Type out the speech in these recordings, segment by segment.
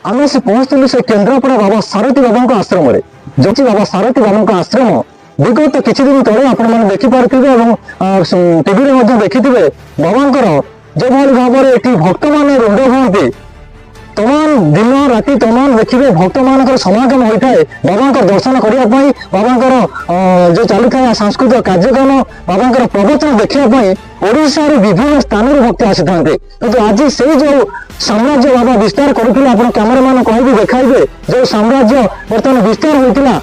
आम से पहुंचलु से केन्द्रापड़ा बाबा सारथी बाबा आश्रम जो बाबा सारथी बाबा आश्रम विगत किसी दिन तले आपण मैंने देखिपे टीवी देखी बाबा जो भाव में ये भक्त मान रुंड हुए तमाम दिन राति तमाम देखिए भक्त मान समागम होता है बाबा दर्शन करने बाबा जो चलू था सांस्कृतिक कार्यक्रम बाबा प्रवचन देखापी ओडिशा विभिन्न स्थान भक्त आसी था कि आज से जो साम्राज्य बाबा विस्तार करुले आप कैमेरामैन कह देखाइबे जो साम्राज्य बर्तमान विस्तार होता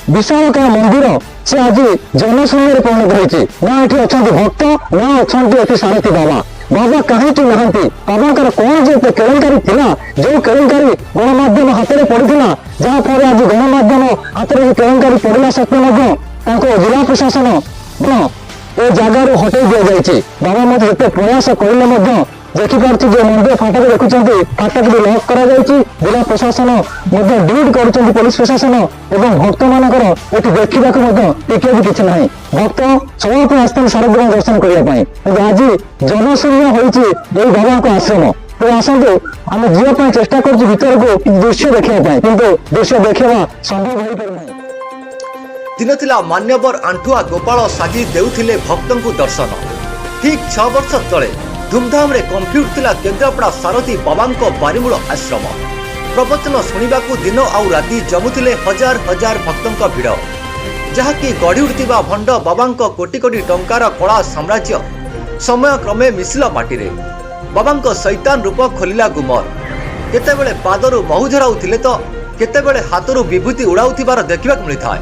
विशालकाय मंदिर से आज जनशून्य परिणत होती ना ये अच्छा भक्त ना अच्छा ये सारथी बाबा बाबा कहीं नहांती बाबा कौन जो केलेंकारी थिला जो केलेंकारी गणमाध्यम हाथ में पड़ा जहाँफल आज गणमाध्यम हाथ में केलेंकारी पड़ा सत्वे जिला प्रशासन ए जगार हटई दि जाए बाबा मत जिते प्रयास करें देखिपे जो मंदिर फाटक देखुं फाटक भी लक कर जिला प्रशासन ड्यूट कर पुलिस प्रशासन और भक्त मानकर ये देखा टिके भी किसी ना भक्त सब आसते शारदीय दर्शन करने आज जनशून्य होती बाबा आश्रम तो आसतु आम जीवाई चेष्टा कर भीतर को दृश्य देखापी कि दृश्य देखा संभव हो पार दिन थिला मान्यवर आंठुआ गोपाल साजी देउथिले भक्तों को दर्शन ठीक 6 वर्ष तले धूमधाम रे कंप्यूट थिला केन्द्रापड़ा सारथी बाबा बारीमूल आश्रम प्रवचन शुणा दिन आउ राति जमुथिले हजार हजार भक्तों भिड़ जहाँकि गढ़ी उठिबा भंड बाबा कोटी कोटी टंकार कला साम्राज्य समय क्रमे मिसिला माटी रे बाबा शैतान रूप खोलिला गुमर केतेबेले पादरू महु झराउथिले तो केतेबेले हाथरू विभूति उड़ाउथिबार देखिबाक मिलिथाय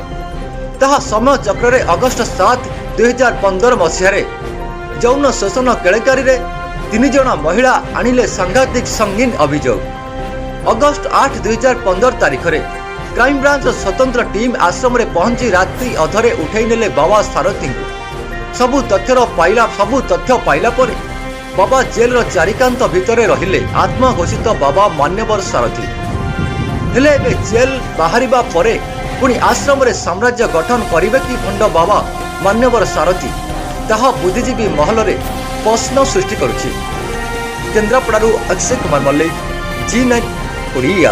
ताहा समय चक्र रे अगस्ट 7 2015 मसीह यौन शोषण केलेकारी रे 3 जन महिला आनिले सांघातिक संगीन अभियोग अगस्ट 8 2015 तारीख रे क्राइम ब्रांच स्वतंत्र टीम आश्रम रे पहुंची रात्रि अधरे उठै नेले बाबा सारथी सबु तथ्य पाइला परे बाबा जेल रो चारिकांत भितरे रहिले आत्मघोषित बाबा मान्यवर सारथी हेले एबे जेल बाहरिबा परे पुणी आश्रम रे साम्राज्य गठन करिबे कि भंड बाबा मान्यवर सारथी ताहा बुद्धिजीवी महल रे प्रश्न सृष्टि करुछि। केन्द्रापड़ारू अक्षय कुमार मल्लिक, G9 ओडिया।